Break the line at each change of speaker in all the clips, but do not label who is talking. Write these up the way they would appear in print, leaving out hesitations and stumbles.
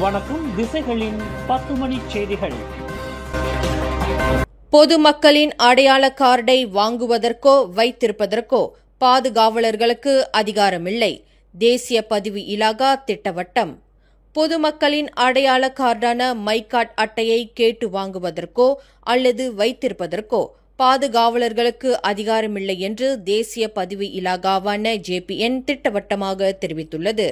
வணக்கம். திசைகளின் 10 மணி செய்திகள்.
பொதுமக்களின் அடையாள கார்டை வாங்குவதற்கோ வைத்திருப்பதற்கோ பாதுகாவலர்களுக்கு அதிகாரமில்லை. தேசிய பதிவு இலாகா திட்டவட்டம். பொதுமக்களின் அடையாள கார்டான மை கார்டு அட்டையை கேட்டு வாங்குவதற்கோ அல்லது வைத்திருப்பதற்கோ பாதுகாவலர்களுக்கு அதிகாரமில்லை என்று தேசிய பதிவு இலாகாவான JPN திட்டவட்டமாக தெரிவித்துள்ளது.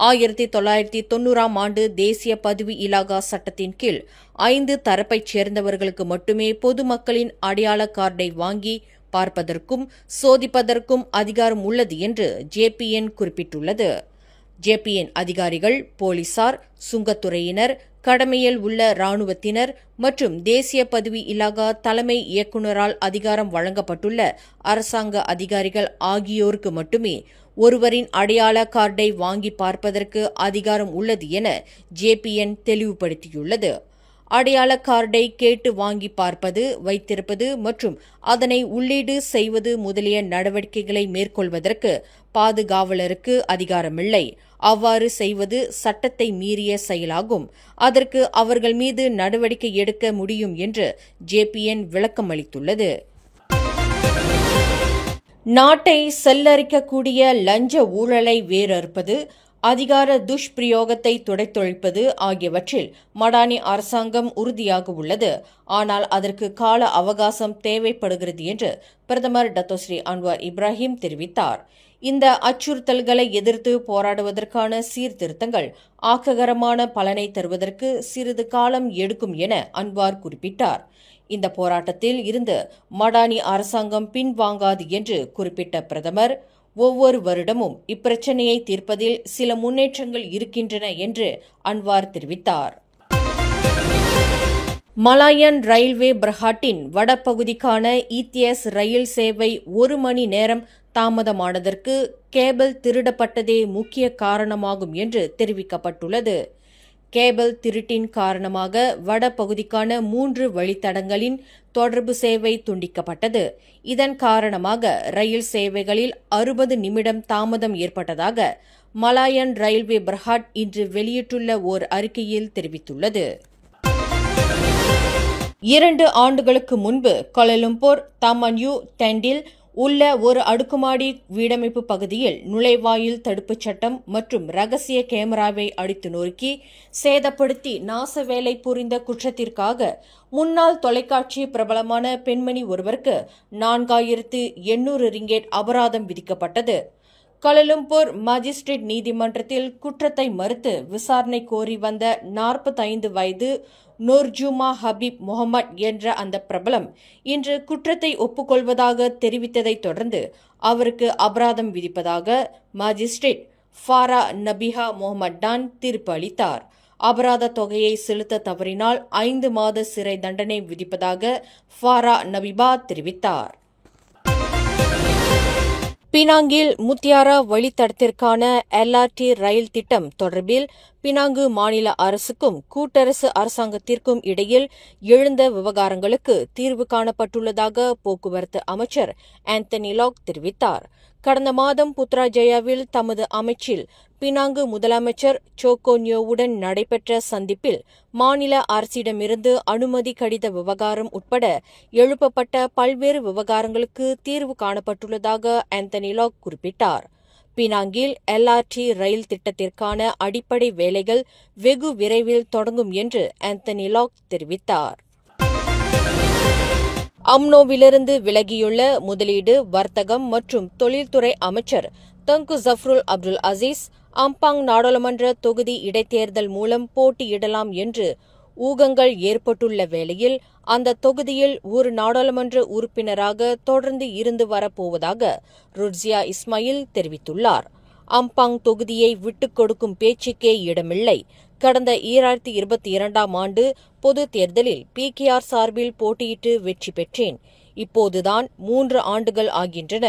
1990ஆம் ஆண்டு தேசிய பதிவு இலாகா சட்டத்தின் கீழ் 5 தரப்பைச் சேர்ந்தவர்களுக்கு மட்டுமே பொதுமக்களின் அடையாள கார்டை வாங்கி பார்ப்பதற்கும் சோதிப்பதற்கும் அதிகாரம் உள்ளது என்று JPN குறிப்பிட்டுள்ளது. JPN அதிகாரிகள், போலீசார், சுங்கத்துறையினர், கடமையில் உள்ள இராணுவத்தினர் மற்றும் தேசிய பதிவு இலாகா தலைமை இயக்குநரால் அதிகாரம் வழங்கப்பட்டுள்ள அரசாங்க அதிகாரிகள் ஆகியோருக்கு மட்டுமே ஒருவரின் அடையாள கார்டை வாங்கி பார்ப்பதற்கு அதிகாரம் உள்ளது என JPN தெளிவுபடுத்தியுள்ளது. அடையாள கார்டை கேட்டு வாங்கி பார்ப்பது, வைத்திருப்பது மற்றும் அதனை உள்ளீடு செய்வது முதலிய நடவடிக்கைகளை மேற்கொள்வதற்கு பாதுகாவலருக்கு அதிகாரமில்லை. அவ்வாறு செய்வது சட்டத்தை மீறிய செயலாகும். அதற்கு அவர்கள் மீது நடவடிக்கை எடுக்க முடியும் என்று JPN விளக்கமளித்துள்ளது. நாட்டை செல்லரிக்கக்கூடிய லஞ்ச ஊழலை வேரறுப்பது, அதிகார துஷ்பிரயோகத்தை துடைத்தொழிப்பது ஆகியவற்றில் மடானி அரசாங்கம் உறுதியாக உள்ளது. ஆனால் அதற்கு கால அவகாசம் தேவைப்படுகிறது என்று பிரதமர் டத்தோஸ்ரீ அன்வார் இப்ராஹிம் தெரிவித்தார். இந்த அச்சுறுத்தல்களை எதிர்த்து போராடுவதற்கான சீர்திருத்தங்கள் ஆக்ககரமான பலனை தருவதற்கு சிறிது காலம் எடுக்கும் என அன்வார் குறிப்பிட்டார். இந்த போராட்டத்தில் இருந்து மடானி அரசாங்கம் பின்வாங்காது என்று குறிப்பிட்ட பிரதமர், ஒவ்வொரு வருடமும் இப்பிரச்சினையை தீர்ப்பதில் சில முன்னேற்றங்கள் இருக்கின்றன என்று அன்வார் தெரிவித்தார். மலாயன் ரயில்வே பிரஹாட்டின் வடபகுதிக்கான ETS ரயில் சேவை 1 மணி நேரம் தாமதமானதற்கு கேபிள் திருடப்பட்டதே முக்கிய காரணமாகும் என்று தெரிவிக்கப்பட்டுள்ளது. கேபிள் திருட்டின் காரணமாக வடபகுதிக்கான 3 வழித்தடங்களின் தொடர்பு சேவை துண்டிக்கப்பட்டது. இதன் காரணமாக ரயில் சேவைகளில் 60 நிமிடம் தாமதம் ஏற்பட்டதாக மலாயன் ரயில்வே பிரஹாட் இன்று வெளியிட்டுள்ள ஓர் அறிக்கையில் தெரிவித்துள்ளது. 2 ஆண்டுகளுக்கு முன்பு கோலாலம்பூர் தாமான்யூ டெண்டில் உள்ள ஒரு அடுக்குமாடி வீடமைப்பு பகுதியில் நுழைவாயில் தடுப்புச் சட்டம் மற்றும் ரகசிய கேமராவை அடித்து நொறுக்கி சேதப்படுத்தி நாசவேலை புரிந்த குற்றத்திற்காக முன்னாள் தொலைக்காட்சி பிரபலமான பெண்மணி ஒருவருக்கு 4800 ரிங்கேட் அபராதம் விதிக்கப்பட்டது. கோலாலம்பூர் மாஜிஸ்ட்ரேட் நீதிமன்றத்தில் குற்றத்தை மறுத்து விசாரணை கோரி வந்த 45 வயது நூர்ஜுமா ஹபீப் முகமட் என்ற அந்த பிரபலம் இன்று குற்றத்தை ஒப்புக்கொள்வதாக தெரிவித்ததைத் தொடர்ந்து அவருக்கு அபராதம் விதிப்பதாக மாஜிஸ்ட்ரேட் ஃபாரா நபிஹா முகமட் டான் தீர்ப்பு அளித்தார். அபராத தொகையை செலுத்த தவறினால் 5 மாத சிறை தண்டனை விதிப்பதாக ஃபாரா நபிபா தெரிவித்தார். பினாங்கில் முத்தியாரா வழித்தடத்திற்கான LRT ரயில் திட்டம் தொடர்பில் பினாங்கு மாநில அரசுக்கும் கூட்டரசு அரசாங்கத்திற்கும் இடையில் எழுந்த விவகாரங்களுக்கு தீர்வு காணப்பட்டுள்ளதாக போக்குவரத்து அமைச்சர் ஆந்தனி லாக் தெரிவித்தார். கடந்த மாதம் புத்ராஜயாவில் தமது அமைச்சில் பினாங்கு முதலமைச்சர் சோக்கோ நியோவுடன் நடைபெற்ற சந்திப்பில் மாநில அரசிடமிருந்து அனுமதி கடித விவகாரம் உட்பட எழுப்பப்பட்ட பல்வேறு விவகாரங்களுக்கு தீர்வு காணப்பட்டுள்ளதாக ஆந்தனி லாக் குறிப்பிட்டார். பினாங்கில் LRT ரயில் திட்டத்திற்கான அடிப்படை வேலைகள் வெகு விரைவில் தொடங்கும் என்று ஆந்தனி லாக் தெரிவித்தார். அம்னோவிலிருந்து விலகியுள்ள முதலீடு, வர்த்தகம் மற்றும் தொழில்துறை அமைச்சர் தங்கு ஜஃப்ருல் அப்துல் அசீஸ் அம்பாங் நாடாளுமன்ற தொகுதி இடைத்தேர்தல் மூலம் போட்டியிடலாம் என்று ஊகங்கள் ஏற்பட்டுள்ள வேளையில் அந்த தொகுதியில் ஒரு நாடாளுமன்ற உறுப்பினராக தொடர்ந்து இருந்து வரப்போவதாக ருட்ஜியா இஸ்மாயில் தெரிவித்துள்ளார். அம்பாங் தொகுதியை விட்டுக் கொடுக்கும் பேச்சுக்கே இடமில்லை. கடந்த 2022ஆம் ஆண்டு பொதுத் தேர்தலில் PKR சார்பில் போட்டியிட்டு வெற்றி பெற்றேன். இப்போதுதான் 3 ஆண்டுகள் ஆகின்றன.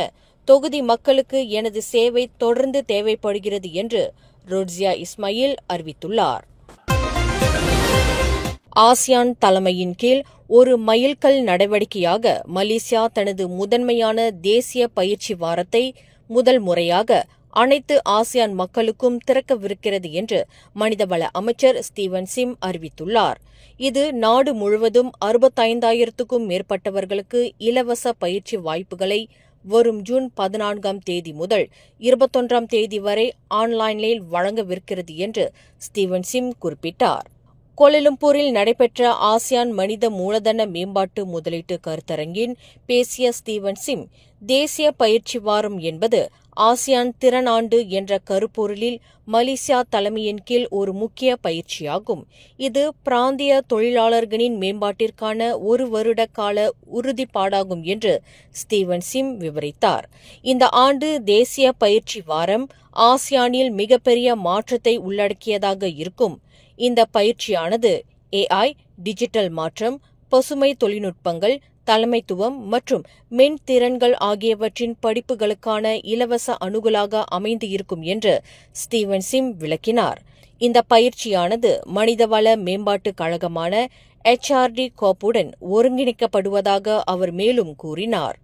தொகுதி மக்களுக்கு எனது சேவை தொடர்ந்து தேவைப்படுகிறது என்று ருட்ஜியா இஸ்மாயில் அறிவித்துள்ளார். ஆசியான் தலைமையின் கீழ் ஒரு மைல்கல் நடவடிக்கையாக மலேசியா தனது முதன்மையான தேசிய பயிற்சி வாரத்தை முதல் முறையாக அனைத்து ஆசியான் மக்களுக்கும் திறக்கவிருக்கிறது என்று மனிதவள அமைச்சர் ஸ்டீவன் சிம் அறிவித்துள்ளார். இது நாடு முழுவதும் 65,000க்கும் மேற்பட்டவர்களுக்கு இலவச பயிற்சி வாய்ப்புகளை வரும் ஜூன் 14ஆம் தேதி முதல் 21ஆம் தேதி வரை ஆன்லைனில் வழங்கவிருக்கிறது என்று ஸ்டீவன் சிம் குறிப்பிட்டார். கோலாலம்பூரில் நடைபெற்ற ஆசியான் மனித மூலதன மேம்பாட்டு முதலீட்டு கருத்தரங்கில் பேசிய ஸ்டீவன் சிம், தேசிய பயிற்சி வாரம் என்பது ஆசியான் திறனாண்டு என்ற கருப்பொருளில் மலேசியா தலைமையின் கீழ் ஒரு முக்கிய பயிற்சியாகும். இது பிராந்திய தொழிலாளர்களின் மேம்பாட்டிற்கான ஒரு வருட கால உறுதிப்பாடாகும் என்று ஸ்டீவன் சிம் விவரித்தார். இந்த ஆண்டு தேசிய பயிற்சி வாரம் ஆசியானில் மிகப்பெரிய மாற்றத்தை உள்ளடக்கியதாக இருக்கும். இந்த பயிற்சியானது AI, டிஜிட்டல் மாற்றம், பசுமை தொழில்நுட்பங்கள், தலைமைத்துவம் மற்றும் மென்திறன்கள் ஆகியவற்றின் படிப்புகளுக்கான இலவச அணுகலாக அமைந்து இருக்கும் என்று ஸ்டீவன் சிம் விளக்கினார். இந்த பயிற்சியானது மனிதவள மேம்பாட்டுக் கழகமான HRD கோப்புடன் ஒருங்கிணைக்கப்படுவதாக அவர் மேலும் கூறினார்.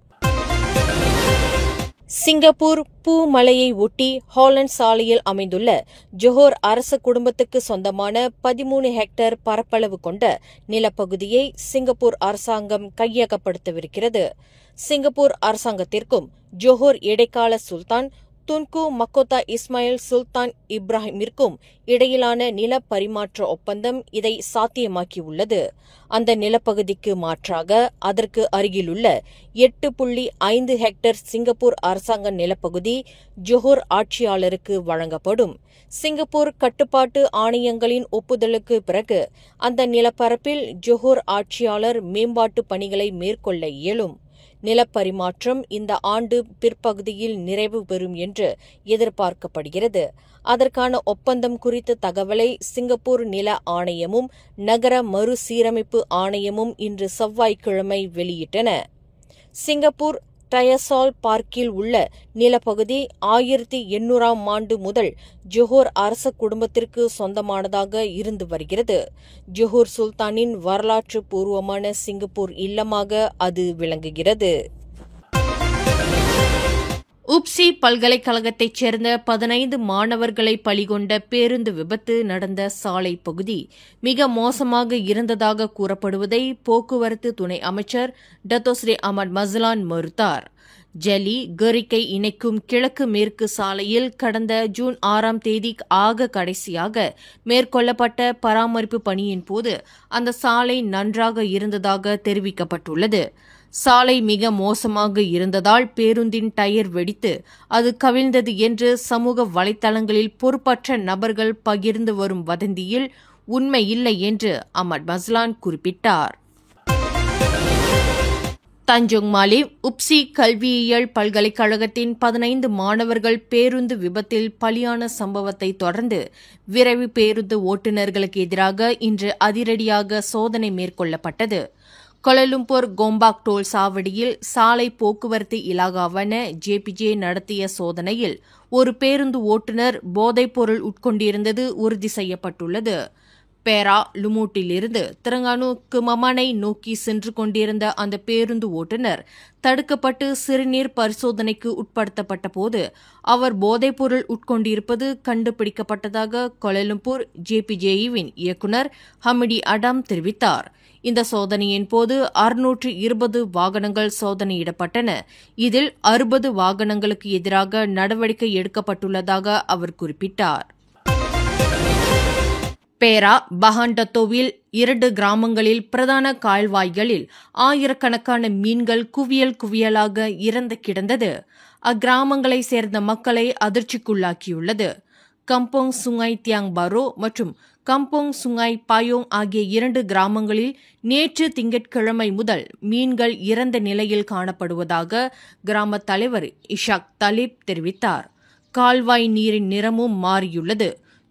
சிங்கப்பூர் பூமலையை ஒட்டி ஹாலண்ட் சாலையில் அமைந்துள்ள ஜோஹர் அரச குடும்பத்துக்கு சொந்தமான 13 ஹெக்டேர் பரப்பளவு கொண்ட நிலப்பகுதியை சிங்கப்பூர் அரசாங்கம் கையகப்படுத்தவிருக்கிறது. சிங்கப்பூர் அரசாங்கத்திற்கும் ஜோஹர் இடைக்கால சுல்தான் துன்கு மக்கோத்தா இஸ்மாயில் சுல்தான் இப்ராஹிமிற்கும் இடையிலான நில பரிமாற்ற ஒப்பந்தம் இதை சாத்தியமாக்கியுள்ளது. அந்த நிலப்பகுதிக்கு மாற்றாக அதற்கு அருகிலுள்ள 8.5 ஹெக்டேர் சிங்கப்பூர் அரசாங்க நிலப்பகுதி ஜோஹர் ஆட்சியாளருக்கு வழங்கப்படும். சிங்கப்பூர் கட்டுப்பாட்டு ஆணையங்களின் ஒப்புதலுக்கு பிறகு அந்த நிலப்பரப்பில் ஜோஹர் ஆட்சியாளர் மேம்பாட்டு பணிகளை மேற்கொள்ள இயலும். நிலப்பரிமாற்றம் இந்த ஆண்டு பிற்பகுதியில் நிறைவு பெறும் என்று எதிர்பார்க்கப்படுகிறது. அதற்கான ஒப்பந்தம் குறித்த தகவலை சிங்கப்பூர் நில ஆணையமும் நகர மறுசீரமைப்பு ஆணையமும் இன்று செவ்வாய்க்கிழமை வெளியிட்டன. சிங்கப்பூர் டயசால் பார்க்கில் உள்ள நிலப்பகுதி 1800ஆம் ஆண்டு முதல் ஜோஹர் அரச குடும்பத்திற்கு சொந்தமானதாக இருந்து வருகிறது. ஜோஹர் சுல்தானின் வரலாற்று பூர்வமான சிங்கப்பூர் இல்லமாக அது விளங்குகிறது. உப்சி பல்கலைக்கழகத்தைச் சேர்ந்த 15 மாணவர்களை பலிகொண்ட பேருந்து விபத்து நடந்த சாலை பகுதி மிக மோசமாக இருந்ததாக கூறப்படுவதை போக்குவரத்து துணை அமைச்சர் டத்தோஸ்ரீ அஹ்மத் மஸ்லான் மறுத்தார். ஜெலி கரிக்கை இணைக்கும் கிழக்கு மேற்கு சாலையில் கடந்த ஜூன் 6ஆம் தேதி ஆக கடைசியாக மேற்கொள்ளப்பட்ட பராமரிப்பு பணியின் போது அந்த சாலை நன்றாக இருந்ததாக தெரிவிக்கப்பட்டுள்ளது. சாலை மிக மோசமாக இருந்ததால் பேருந்தின் டயர் வெடித்து அது கவிழ்ந்தது என்று சமூக வலைதளங்களில் பொறுப்பற்ற நபர்கள் பகிர்ந்து வரும் வதந்தியில் உண்மை இல்லை என்று அஹ்மத் மஸ்லான் குறிப்பிட்டார். தஞ்சோங் மாலிம் உப்சி கல்வியியல் பல்கலைக்கழகத்தின் 15 மாணவர்கள் பேருந்து விபத்தில் பலியான சம்பவத்தை தொடர்ந்து விரைவு பேருந்து ஓட்டுநர்களுக்கு எதிராக இன்று அதிரடியாக சோதனை மேற்கொள்ளப்பட்டது. கோலாலம்பூர் கோம்பாக் டோல் சாவடியில் சாலை போக்குவரத்து இலாகாவான JPJ நடத்திய சோதனையில் ஒரு பேருந்து ஓட்டுநர் போதைப்பொருள் உட்கொண்டிருந்தது உறுதி செய்யப்பட்டுள்ளது. பேரா லுமூட்டிலிருந்து திரங்கானு மமனை நோக்கி சென்று கொண்டிருந்த அந்த பேருந்து ஓட்டுநர் தடுக்கப்பட்டு சிறுநீர் பரிசோதனைக்கு உட்படுத்தப்பட்ட போது அவர் போதைப்பொருள் உட்கொண்டிருப்பது கண்டுபிடிக்கப்பட்டதாக கோலாலம்பூர் JPJவின் இயக்குநர் ஹமிடி அடாம் தெரிவித்தார். இந்த சோதனையின் போது 620 வாகனங்கள் சோதனையிடப்பட்டன. இதில் 60 வாகனங்களுக்கு எதிராக நடவடிக்கை எடுக்கப்பட்டுள்ளதாக அவர் குறிப்பிட்டார். பேரா பஹாண்டத்தோவில் 2 கிராமங்களில் பிரதான கால்வாய்களில் ஆயிரக்கணக்கான மீன்கள் குவியலாக இறந்து கிடந்தது அக்கிராமங்களை சேர்ந்த மக்களை அதிர்ச்சிக்குள்ளாக்கியுள்ளது. கம்போங் சுங்காய் தியாங் பாரோ மற்றும் கம்போங் சுங்காய் பாயோங் ஆகிய 2 கிராமங்களில் நேற்று திங்கட்கிழமை முதல் மீன்கள் இறந்த நிலையில் காணப்படுவதாக கிராம தலைவர் இஷாக் தலீப் தெரிவித்தார். கால்வாய் நீரின் நிறமும் மாறியுள்ளது.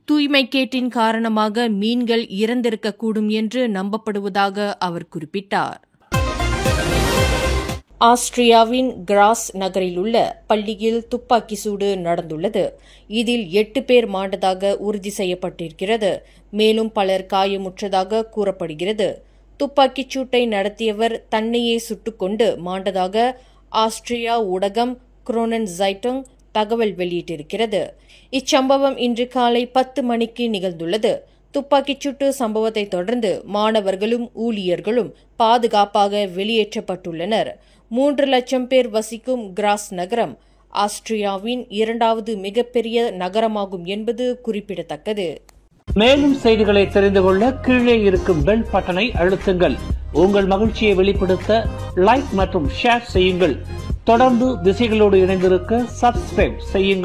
தூய்மைக்கேட்டின் காரணமாக மீன்கள் இறந்திருக்கக்கூடும் என்று நம்பப்படுவதாக அவர் குறிப்பிட்டார். ஆஸ்திரியாவின் கிராஸ் நகரில் உள்ள பள்ளியில் துப்பாக்கி சூடு நடந்துள்ளது. இதில் 8 பேர் மாண்டதாக உறுதி செய்யப்பட்டிருக்கிறது. மேலும் பலர் காயமுற்றதாக கூறப்படுகிறது. துப்பாக்கிச் சூட்டை நடத்தியவர் தன்னையே சுட்டுக்கொண்டு மாண்டதாக ஆஸ்திரியா ஊடகம் குரோனன் ஜைட்டங் தகவல் வெளியிட்டிருக்கிறது. இச்சம்பவம் இன்று காலை 10 மணிக்கு நிகழ்ந்துள்ளது. துப்பாக்கிச் சூட்டு சம்பவத்தை தொடர்ந்து மாணவர்களும் ஊழியர்களும் பாதுகாப்பாக வெளியேற்றப்பட்டுள்ளனர். 3 லட்சம் பேர் வசிக்கும் கிராஸ் நகரம் ஆஸ்திரியாவின் 2வது மிகப்பெரிய நகரமாகும் என்பது குறிப்பிடத்தக்கது.
மேலும் செய்திகளை தெரிந்து கொள்ள கீழே இருக்கும் பெல் பட்டனை அழுத்துங்கள். உங்கள் மகிழ்ச்சியை வெளிப்படுத்த லைக் மற்றும் ஷேர் செய்யுங்கள். தொடர்ந்து திசைகளோடு இணைந்திருக்க சப்ஸ்கிரைப் செய்யுங்கள்.